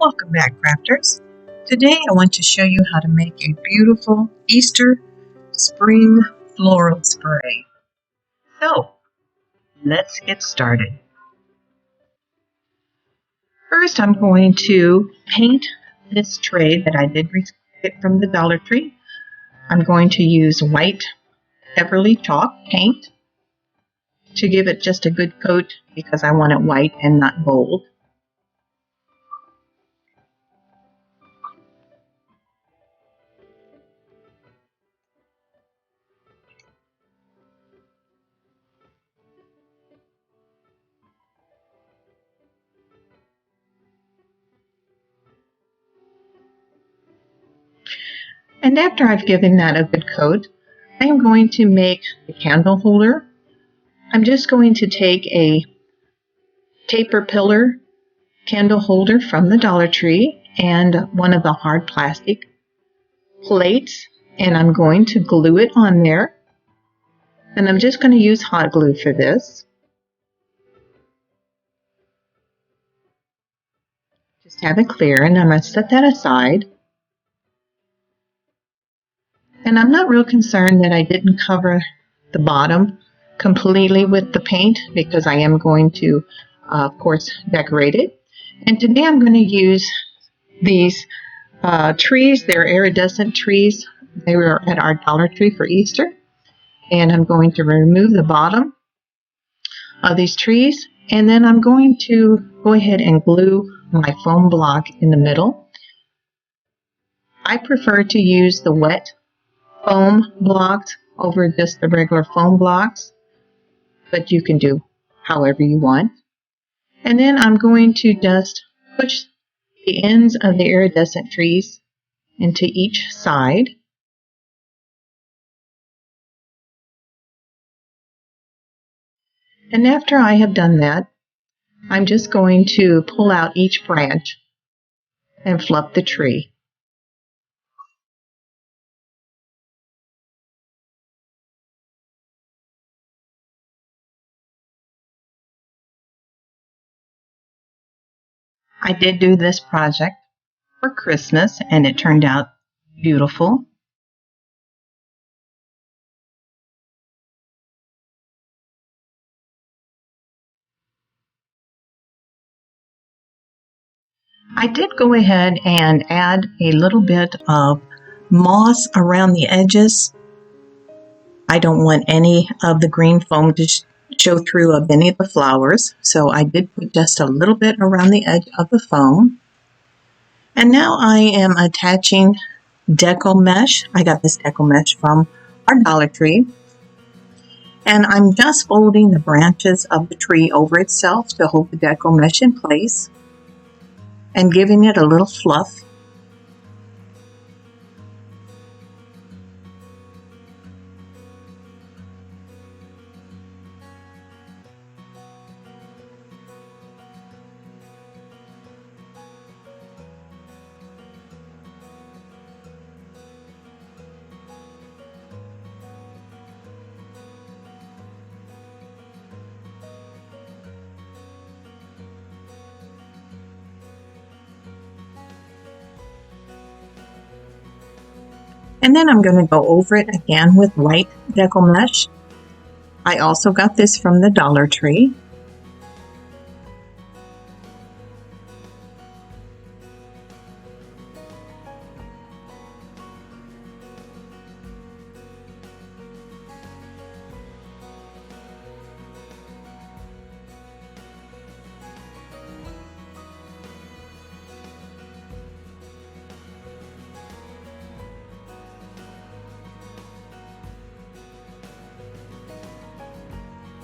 Welcome back, crafters. Today I want to show you how to make a beautiful Easter Spring Floral Spray. So, let's get started. First, I'm going to paint this tray that I did get from the Dollar Tree. I'm going to use white Everly chalk paint to give it just a good coat because I want it white and not gold. And after I've given that a good coat, I am going to make the candle holder. I'm just going to take a taper pillar candle holder from the Dollar Tree and one of the hard plastic plates, and I'm going to glue it on there. And I'm just going to use hot glue for this. Just have it clear, and I'm going to set that aside. And I'm not real concerned that I didn't cover the bottom completely with the paint because I am going to, of course, decorate it. And today I'm going to use these trees. They're iridescent trees. They were at our Dollar Tree for Easter. And I'm going to remove the bottom of these trees. And then I'm going to go ahead and glue my foam block in the middle. I prefer to use the wet foam blocks over just the regular foam blocks, but you can do however you want. And then I'm going to just push the ends of the iridescent trees into each side. And after I have done that, I'm just going to pull out each branch and fluff the tree. I did do this project for Christmas and it turned out beautiful. I did go ahead and add a little bit of moss around the edges. I don't want any of the green foam to show through of any of the flowers, so I did put just a little bit around the edge of the foam. And now I am attaching Deco Mesh. I got this Deco Mesh from our Dollar Tree. And I'm just folding the branches of the tree over itself to hold the Deco Mesh in place and giving it a little fluff. And then I'm going to go over it again with white Deco Mesh. I also got this from the Dollar Tree.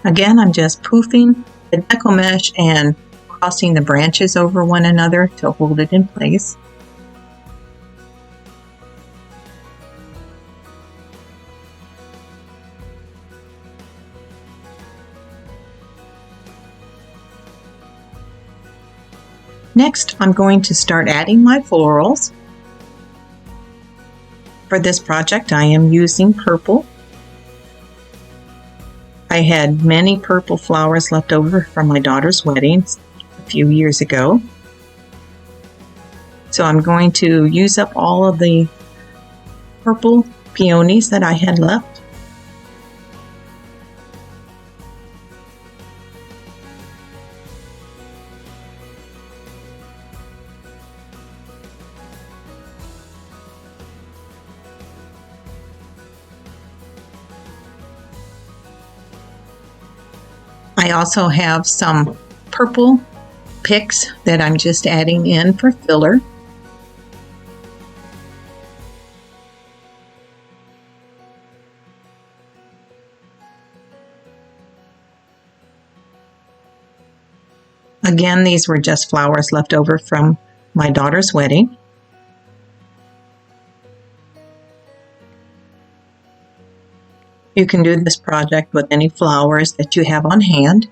Again, I'm just poofing the Deco Mesh and crossing the branches over one another to hold it in place. Next, I'm going to start adding my florals. For this project, I am using purple. I had many purple flowers left over from my daughter's wedding a few years ago. So I'm going to use up all of the purple peonies that I had left. I also have some purple picks that I'm just adding in for filler. Again, these were just flowers left over from my daughter's wedding. You can do this project with any flowers that you have on hand.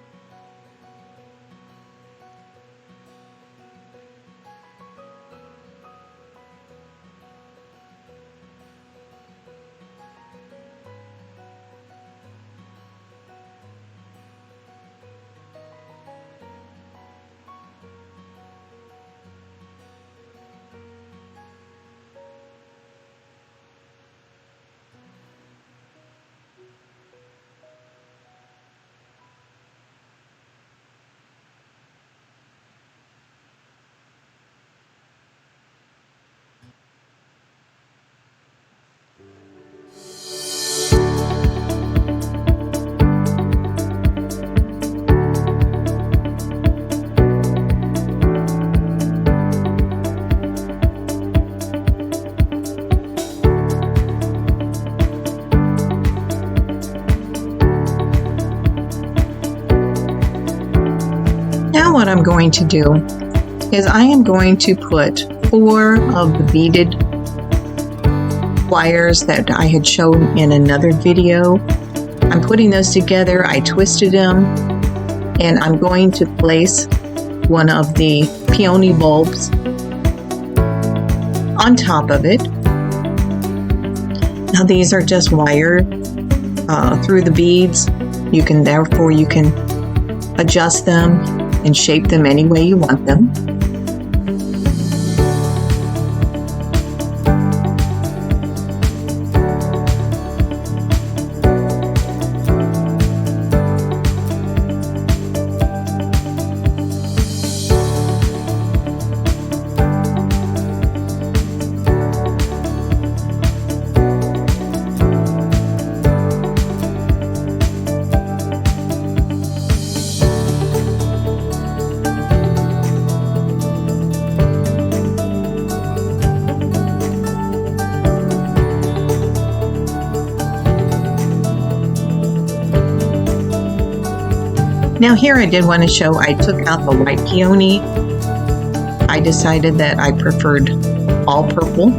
Now what I'm going to do is I am going to put 4 of the beaded wires that I had shown in another video. I'm putting those together. I twisted them, and I'm going to place one of the peony bulbs on top of it. Now these are just wired through the beads. You can adjust them and shape them any way you want them. Now here I did want to show I took out the white peony. I decided that I preferred all purple.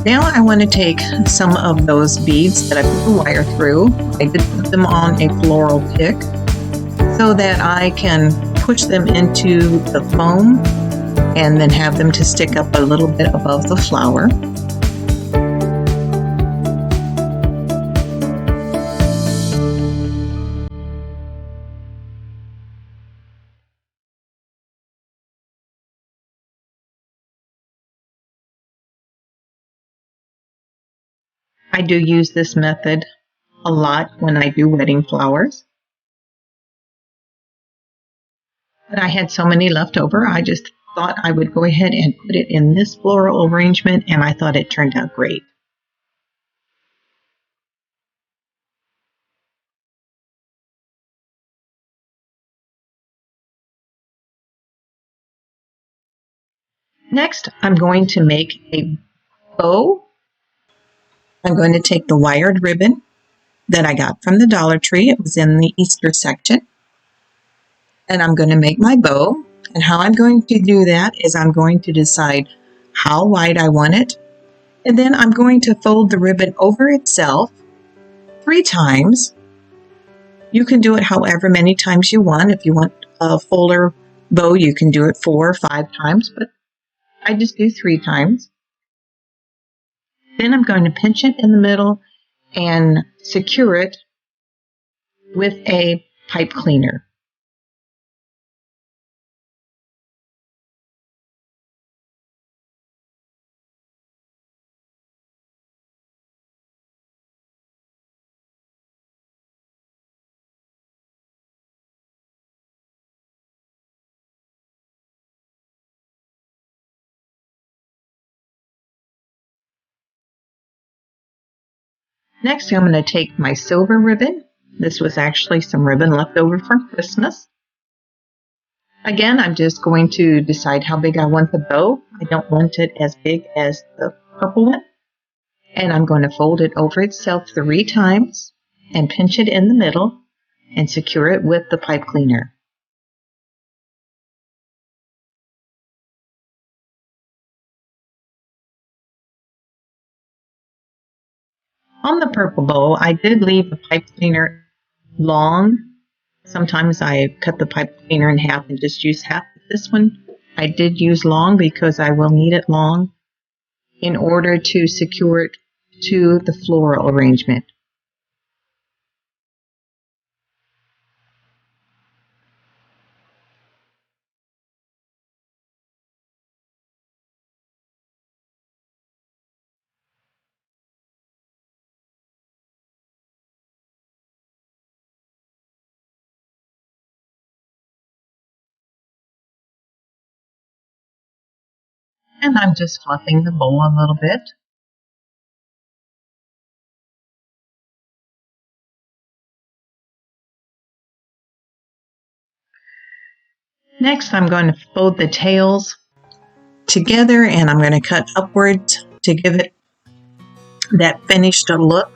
Now I want to take some of those beads that I put the wire through. I did put them on a floral pick so that I can push them into the foam and then have them to stick up a little bit above the flower. I do use this method a lot when I do wedding flowers. But I had so many left over, I just thought I would go ahead and put it in this floral arrangement, and I thought it turned out great. Next, I'm going to make a bow. I'm going to take the wired ribbon that I got from the Dollar Tree. It was in the Easter section. And I'm going to make my bow. And how I'm going to do that is I'm going to decide how wide I want it. And then I'm going to fold the ribbon over itself 3 times. You can do it however many times you want. If you want a fuller bow, you can do it 4 or 5 times, but I just do 3 times. Then I'm going to pinch it in the middle and secure it with a pipe cleaner. Next, I'm going to take my silver ribbon. This was actually some ribbon left over from Christmas. Again, I'm just going to decide how big I want the bow. I don't want it as big as the purple one. And I'm going to fold it over itself 3 times and pinch it in the middle and secure it with the pipe cleaner. On the purple bow, I did leave the pipe cleaner long. Sometimes I cut the pipe cleaner in half and just use half. This one I did use long because I will need it long in order to secure it to the floral arrangement. And I'm just fluffing the bowl a little bit. Next, I'm going to fold the tails together and I'm going to cut upwards to give it that finished look.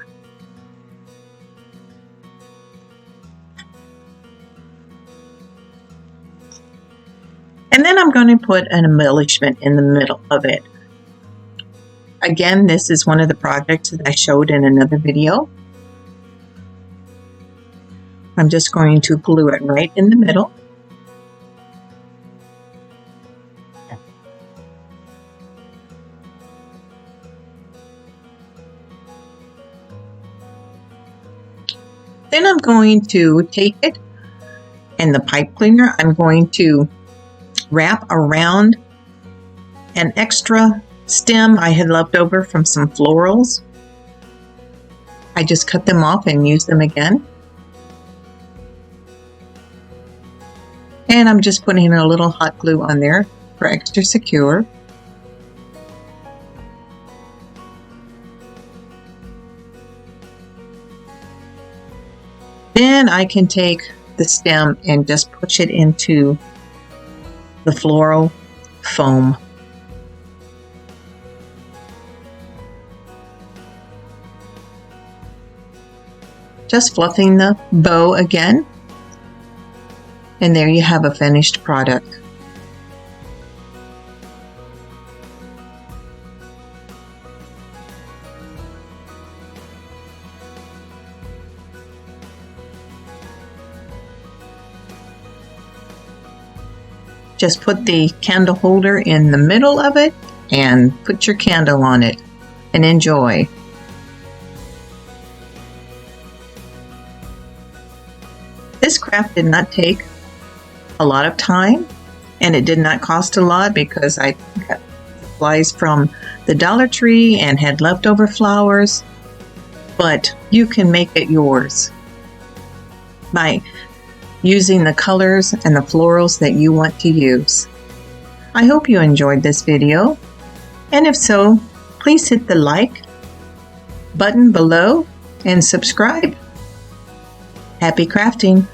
And then I'm going to put an embellishment in the middle of it. Again, this is one of the projects that I showed in another video. I'm just going to glue it right in the middle. Then I'm going to take it and the pipe cleaner, I'm going to wrap around an extra stem I had left over from some florals. I just cut them off and use them again. And I'm just putting a little hot glue on there for extra secure. Then I can take the stem and just push it into the floral foam. Just fluffing the bow again. And there you have a finished product. Just put the candle holder in the middle of it and put your candle on it and enjoy. This craft did not take a lot of time and it did not cost a lot because I got supplies from the Dollar Tree and had leftover flowers, but you can make it yours by using the colors and the florals that you want to use. I hope you enjoyed this video, and if so, please hit the like button below and subscribe. Happy crafting!